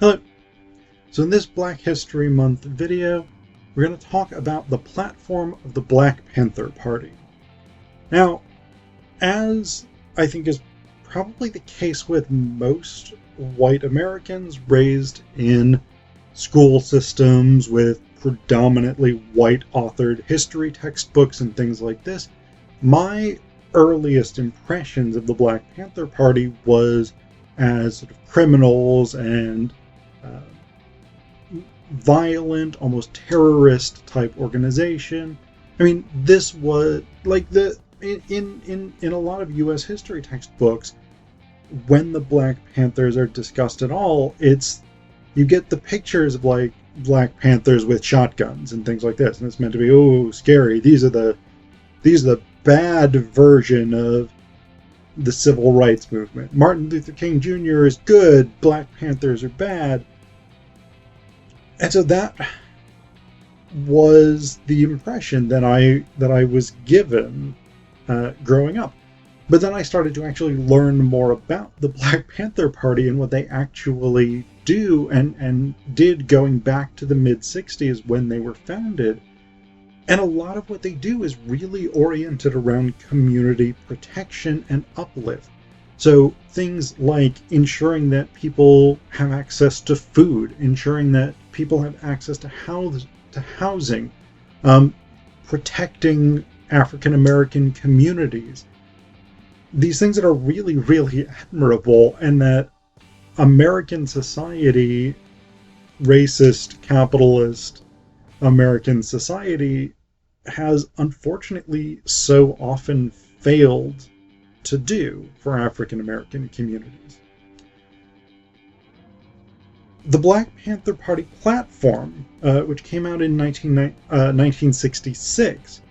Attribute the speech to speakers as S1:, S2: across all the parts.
S1: Hello. So in this Black History Month video, we're going to talk about the platform of the Black Panther Party. Now, as I think is probably the case with most white Americans raised in school systems with predominantly white-authored history textbooks and things like this, my earliest impressions of the Black Panther Party was as sort of criminals and violent, almost terrorist type organization. I mean, this was like in a lot of U.S. history textbooks, when the Black Panthers are discussed at all, you get the pictures of like Black Panthers with shotguns and things like this, and it's meant to be, oh, scary. These are the bad version of the civil rights movement. Martin Luther King Jr. is good, Black Panthers are bad. And so that was the impression that I was given growing up. But then I started to actually learn more about the Black Panther Party and what they actually do and did going back to the mid-60s when they were founded. And a lot of what they do is really oriented around community protection and uplift. So things like ensuring that people have access to food, ensuring that people have access to housing, protecting African American communities. These things that are really, really admirable, and that American society, racist, capitalist American society, has unfortunately so often failed to do for African American communities. The Black Panther Party platform, which came out in 1966,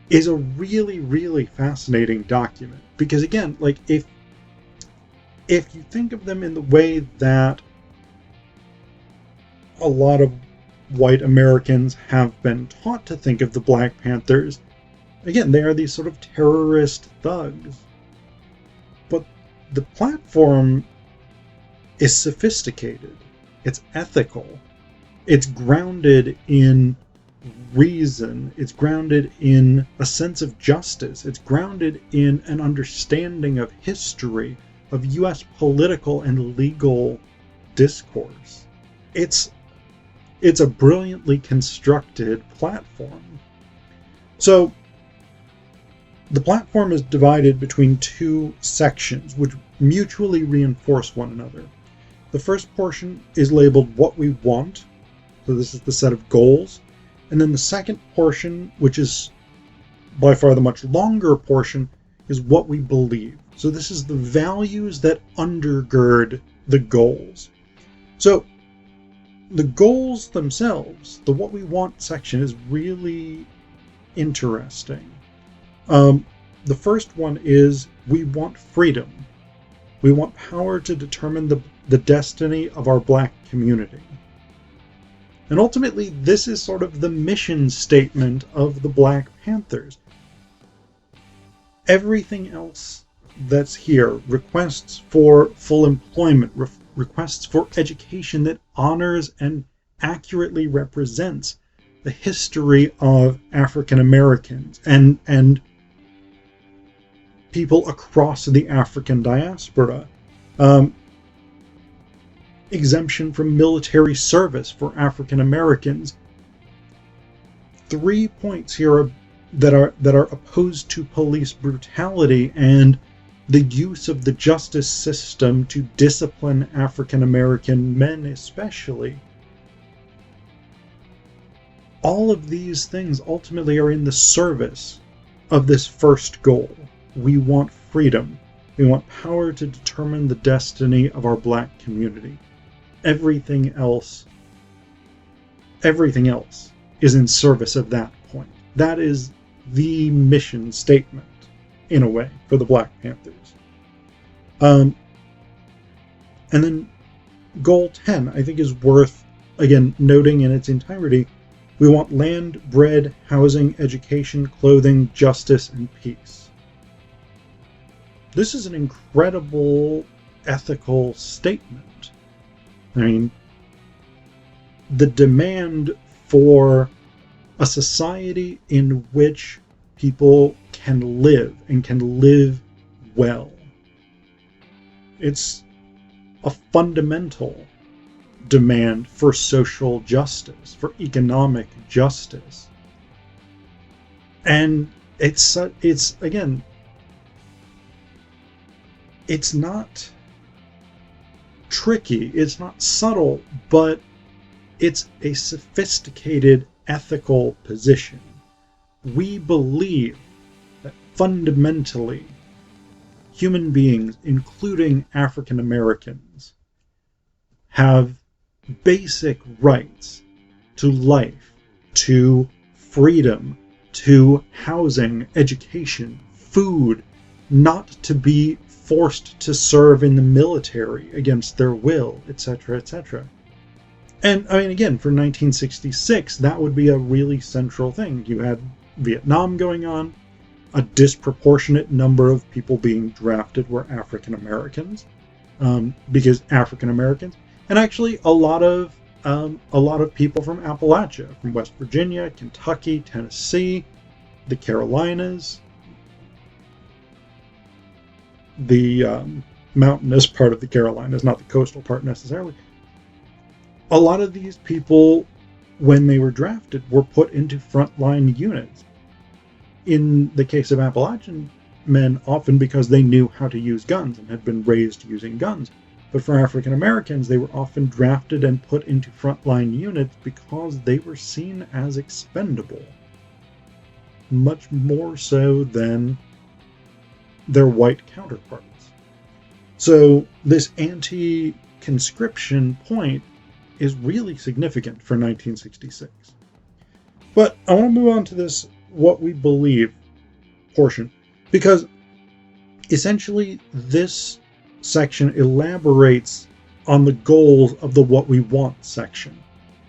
S1: is a really, really fascinating document. Because again, like if you think of them in the way that a lot of white Americans have been taught to think of the Black Panthers, again, they are these sort of terrorist thugs. But the platform is sophisticated. It's ethical. It's grounded in reason. It's grounded in a sense of justice. It's grounded in an understanding of history, of U.S. political and legal discourse. It's a brilliantly constructed platform. So the platform is divided between two sections which mutually reinforce one another. The first portion is labeled What We Want, so this is the set of goals. And then the second portion, which is by far the much longer portion, is What We Believe. So this is the values that undergird the goals. So the goals themselves, the What We Want section, is really interesting. The first one is we want freedom. We want power to determine the destiny of our Black community. And ultimately, this is sort of the mission statement of the Black Panthers. Everything else that's here, requests for full employment, requests for education that honors and accurately represents the history of African Americans and people across the African diaspora. Exemption from military service for African Americans. 3 points here that are opposed to police brutality and the use of the justice system to discipline African American men especially. All of these things ultimately are in the service of this first goal. We want freedom. We want power to determine the destiny of our Black community. Everything else is in service of that point. That is the mission statement, in a way, for the Black Panthers. And then goal 10, I think, is worth, again, noting in its entirety. We want land, bread, housing, education, clothing, justice, and peace. This is an incredible ethical statement. I mean, the demand for a society in which people can live and can live well. It's a fundamental demand for social justice, for economic justice. And it's again, it's not tricky, it's not subtle, but it's a sophisticated ethical position. We believe that fundamentally human beings, including African Americans, have basic rights to life, to freedom, to housing, education, food, not to be forced to serve in the military against their will, etc., etc. And I mean, again, for 1966, that would be a really central thing. You had Vietnam going on, a disproportionate number of people being drafted were African Americans, because African Americans, and actually a lot of people from Appalachia, from West Virginia, Kentucky, Tennessee, the Carolinas, the mountainous part of the Carolinas, not the coastal part necessarily. A lot of these people, when they were drafted, were put into frontline units. In the case of Appalachian men, often because they knew how to use guns and had been raised using guns. But for African Americans, they were often drafted and put into frontline units because they were seen as expendable. Much more so than their white counterparts. So this anti-conscription point is really significant for 1966. But I want to move on to this what we believe portion, because essentially this section elaborates on the goals of the what we want section.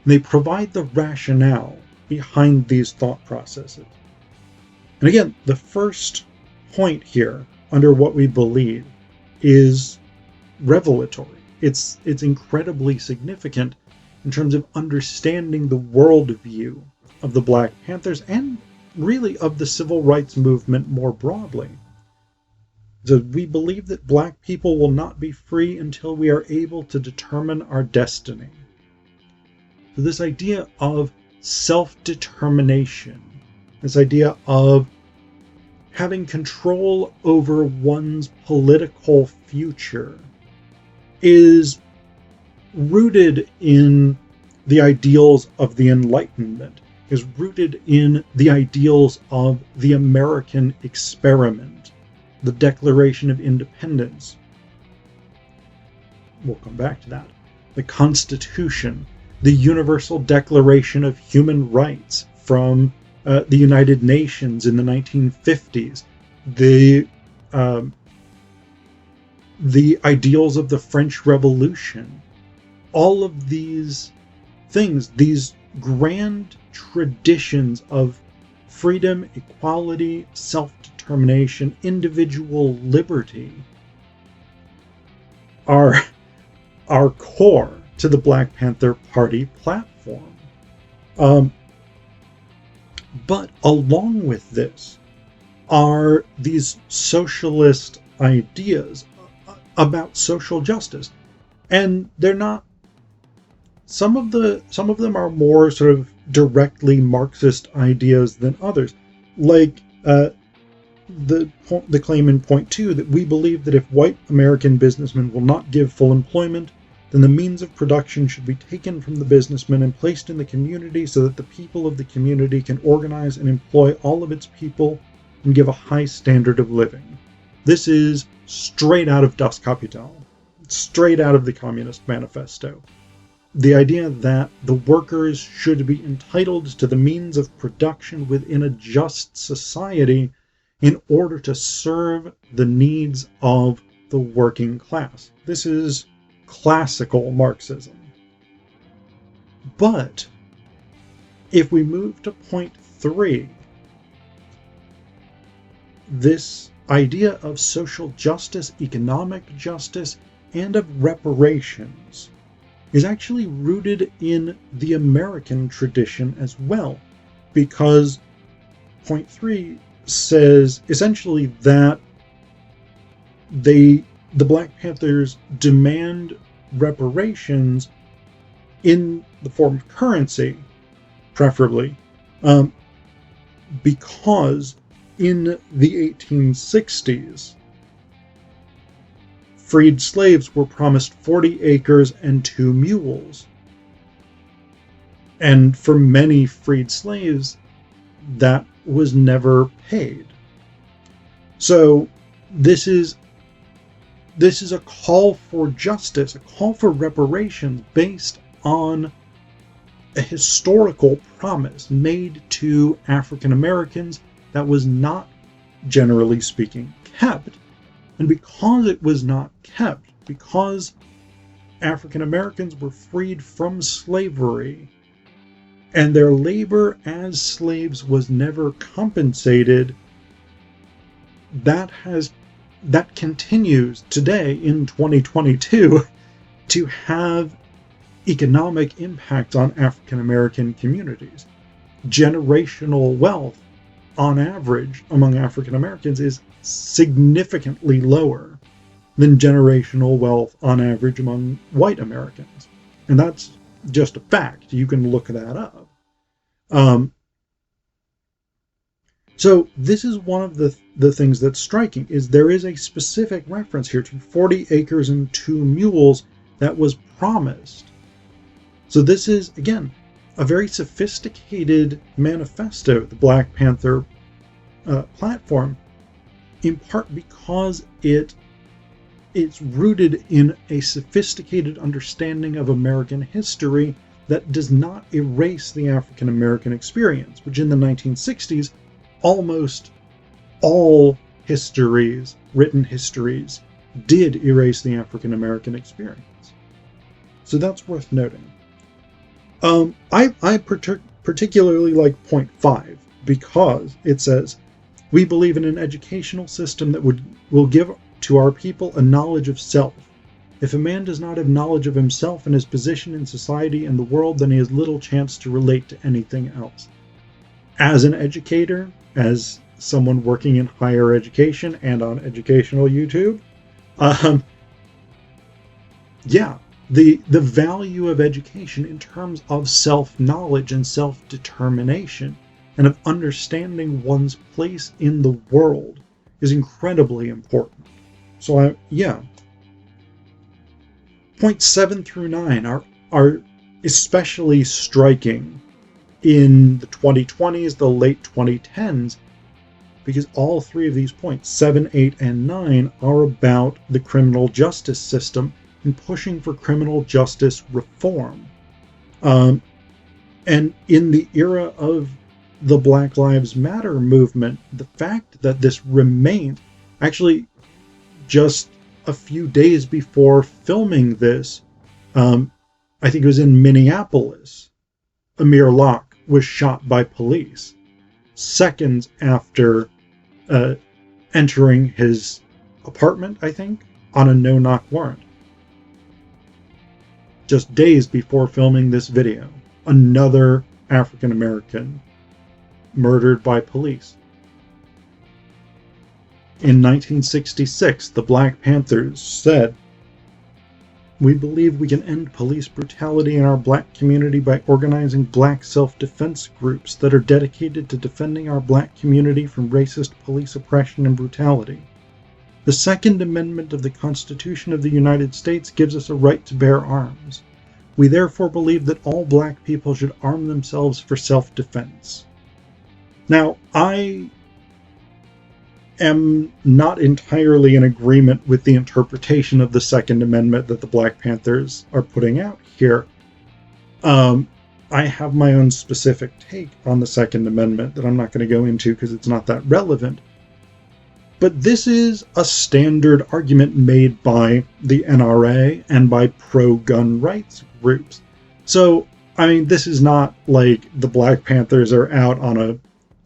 S1: They provide the rationale behind these thought processes. And again, the first point here under what we believe is revelatory. It's incredibly significant in terms of understanding the worldview of the Black Panthers and really of the civil rights movement more broadly. So we believe that Black people will not be free until we are able to determine our destiny. So this idea of self-determination, this idea of having control over one's political future, is rooted in the ideals of the Enlightenment, is rooted in the ideals of the American experiment, the Declaration of Independence. We'll come back to that. The Constitution, the Universal Declaration of Human Rights from the United Nations in the 1950s, the ideals of the French Revolution, all of these things, these grand traditions of freedom, equality, self-determination, individual liberty are core to the Black Panther Party platform. But along with this are these socialist ideas about social justice, and they're not. Some of them are more sort of directly Marxist ideas than others, like the claim in point 2 that we believe that if white American businessmen will not give full employment, then the means of production should be taken from the businessmen and placed in the community so that the people of the community can organize and employ all of its people and give a high standard of living. This is straight out of Das Kapital, straight out of the Communist Manifesto. The idea that the workers should be entitled to the means of production within a just society in order to serve the needs of the working class. This is classical Marxism. But if we move to point 3, this idea of social justice, economic justice, and of reparations is actually rooted in the American tradition as well, because point 3 says essentially that the Black Panthers demand reparations in the form of currency, preferably, because in the 1860s, freed slaves were promised 40 acres and 2 mules. And for many freed slaves, that was never paid. So this is a call for justice, a call for reparations based on a historical promise made to African Americans that was not, generally speaking, kept. And because it was not kept, because African Americans were freed from slavery and their labor as slaves was never compensated, that continues today in 2022 to have economic impact on African American communities. Generational wealth, on average, among African Americans is significantly lower than generational wealth on average among white Americans. And that's just a fact. You can look that up. So this is one of the things that's striking, is there is a specific reference here to 40 acres and 2 mules that was promised. So this is, again, a very sophisticated manifesto, the Black Panther platform, in part because it's rooted in a sophisticated understanding of American history that does not erase the African American experience, which in the 1960s, almost all histories, written histories, did erase the African American experience. So that's worth noting. I particularly like point 5 because it says, we believe in an educational system that will give to our people a knowledge of self. If a man does not have knowledge of himself and his position in society and the world, then he has little chance to relate to anything else. As an educator, as someone working in higher education and on educational YouTube, the value of education in terms of self-knowledge and self-determination and of understanding one's place in the world is incredibly important. So points 7 through 9 are especially striking in the 2020s, the late 2010s, because all three of these points, 7, 8, and 9, are about the criminal justice system and pushing for criminal justice reform. And in the era of the Black Lives Matter movement, the fact that this remained, actually just a few days before filming this, I think it was in Minneapolis, Amir Locke was shot by police seconds after entering his apartment, I think, on a no-knock warrant. Just days before filming this video, another African American murdered by police. In 1966, the Black Panthers said, "We believe we can end police brutality in our black community by organizing black self-defense groups that are dedicated to defending our black community from racist police oppression and brutality. The Second Amendment of the Constitution of the United States gives us a right to bear arms. We therefore believe that all black people should arm themselves for self-defense." Now, I am not entirely in agreement with the interpretation of the Second Amendment that the Black Panthers are putting out here. I have my own specific take on the Second Amendment that I'm not going to go into because it's not that relevant. But this is a standard argument made by the NRA and by pro-gun rights groups. So, I mean, this is not like the Black Panthers are out on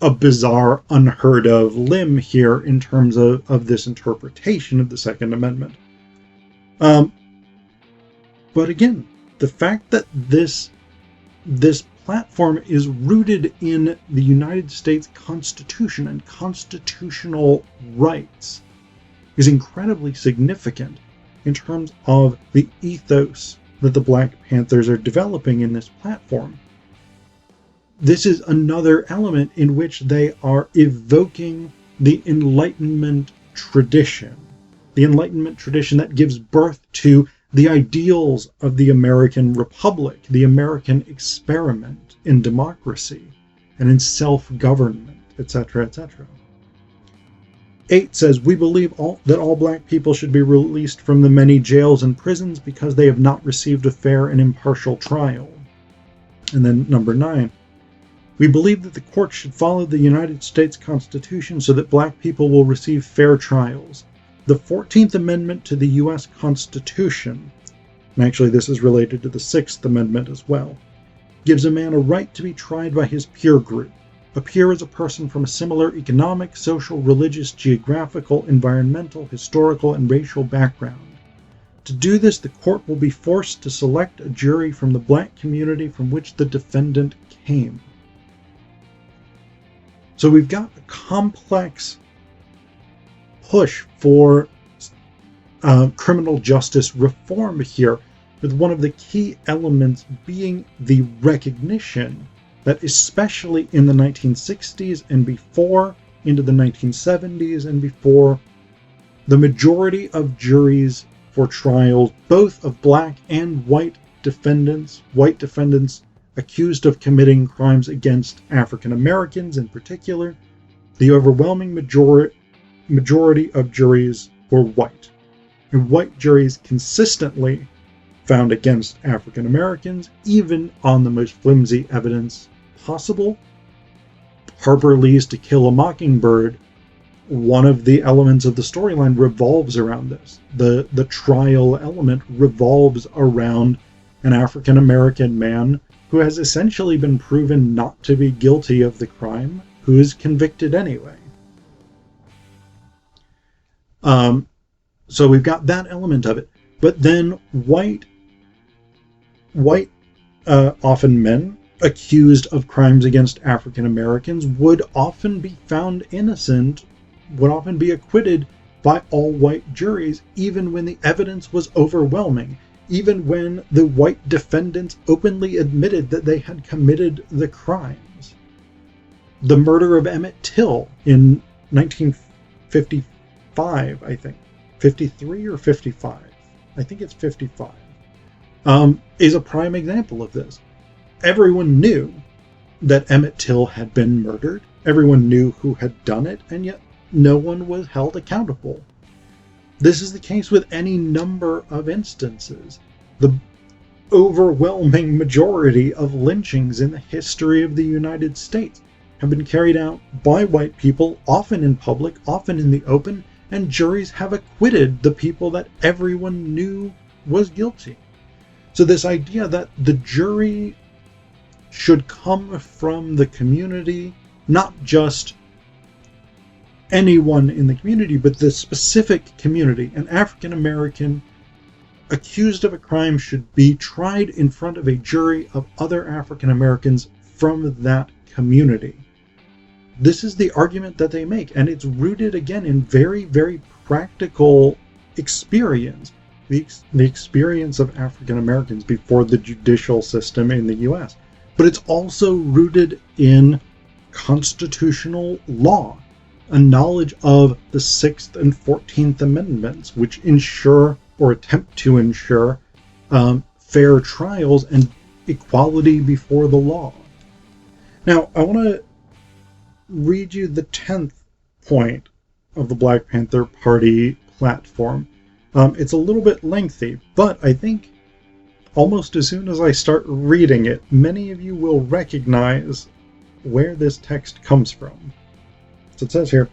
S1: a bizarre, unheard of limb here in terms of this interpretation of the Second Amendment. But again, the fact that this platform is rooted in the United States Constitution and constitutional rights is incredibly significant in terms of the ethos that the Black Panthers are developing in this platform. This is another element in which they are evoking the Enlightenment tradition. The Enlightenment tradition that gives birth to the ideals of the American Republic, the American experiment in democracy and in self-government, etc., etc. 8 says, we believe that all Black people should be released from the many jails and prisons because they have not received a fair and impartial trial. And then number 9, we believe that the courts should follow the United States Constitution so that Black people will receive fair trials. The 14th Amendment to the U.S. Constitution, and actually this is related to the 6th Amendment as well, gives a man a right to be tried by his peer group. A peer is a person from a similar economic, social, religious, geographical, environmental, historical, and racial background. To do this, the court will be forced to select a jury from the Black community from which the defendant came. So we've got a complex push for criminal justice reform here, with one of the key elements being the recognition that especially in the 1960s and before, into the 1970s and before, the majority of juries for trials, both of Black and white defendants accused of committing crimes against African Americans in particular, the overwhelming majority of juries were white. And white juries consistently found against African Americans, even on the most flimsy evidence possible. Harper Lee's To Kill a Mockingbird, one of the elements of the storyline revolves around this. The trial element revolves around an African American man who has essentially been proven not to be guilty of the crime, who is convicted anyway. So we've got that element of it. But then white, often men, accused of crimes against African Americans would often be found innocent, would often be acquitted by all white juries, even when the evidence was overwhelming, even when the white defendants openly admitted that they had committed the crimes. The murder of Emmett Till in 1955, I think. 53 or 55? I think it's 55. Is a prime example of this. Everyone knew that Emmett Till had been murdered. Everyone knew who had done it, and yet no one was held accountable. This is the case with any number of instances. The overwhelming majority of lynchings in the history of the United States have been carried out by white people, often in public, often in the open, and juries have acquitted the people that everyone knew was guilty. So this idea that the jury should come from the community, not just anyone in the community, but the specific community. An African American accused of a crime should be tried in front of a jury of other African Americans from that community. This is the argument that they make, and it's rooted again in very, very practical experience. The experience of African Americans before the judicial system in the U.S. But it's also rooted in constitutional law, a knowledge of the 6th and 14th Amendments, which ensure or attempt to ensure fair trials and equality before the law. Now, I want to read you the 10th point of the Black Panther Party platform. It's a little bit lengthy, but I think almost as soon as I start reading it, many of you will recognize where this text comes from. So it says here,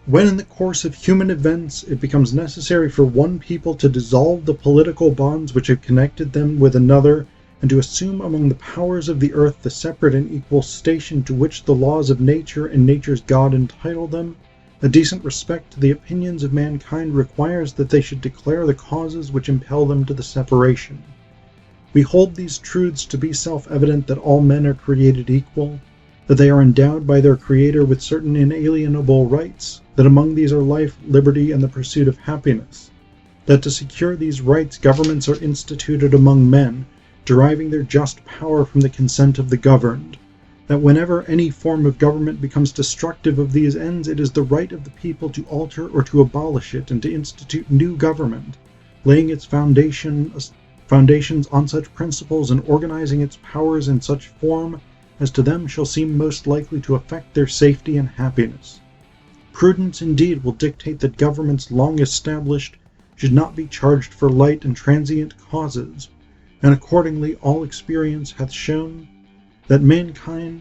S1: when in the course of human events it becomes necessary for one people to dissolve the political bonds which have connected them with another, and to assume among the powers of the earth the separate and equal station to which the laws of nature and nature's God entitle them, A decent respect to the opinions of mankind requires that they should declare the causes which impel them to the separation. We hold these truths to be self-evident, that all men are created equal, that they are endowed by their Creator with certain inalienable rights, that among these are life, liberty, and the pursuit of happiness, that to secure these rights governments are instituted among men, deriving their just power from the consent of the governed, that whenever any form of government becomes destructive of these ends, it is the right of the people to alter or to abolish it, and to institute new government, laying its foundations on such principles and organizing its powers in such form as to them shall seem most likely to affect their safety and happiness. Prudence indeed will dictate that governments long established should not be charged for light and transient causes, and accordingly all experience hath shown that mankind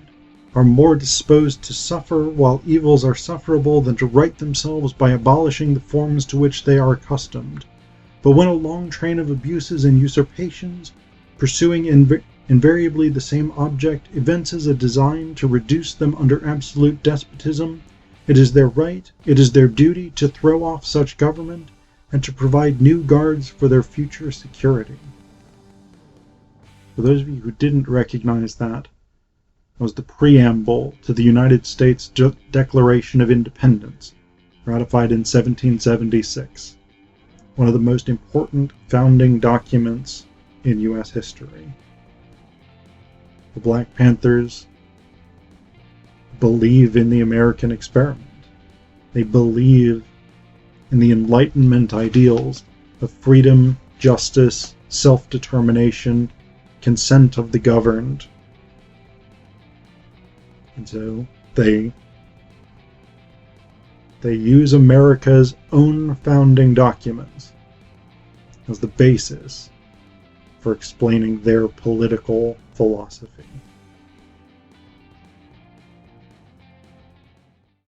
S1: are more disposed to suffer while evils are sufferable than to right themselves by abolishing the forms to which they are accustomed. But when a long train of abuses and usurpations, pursuing invariably the same object, evinces a design to reduce them under absolute despotism, it is their right, it is their duty to throw off such government and to provide new guards for their future security. For those of you who didn't recognize that was the preamble to the United States Declaration of Independence, ratified in 1776, one of the most important founding documents in U.S. history. The Black Panthers believe in the American experiment. They believe in the Enlightenment ideals of freedom, justice, self-determination, consent of the governed. And so they use America's own founding documents as the basis for explaining their political philosophy.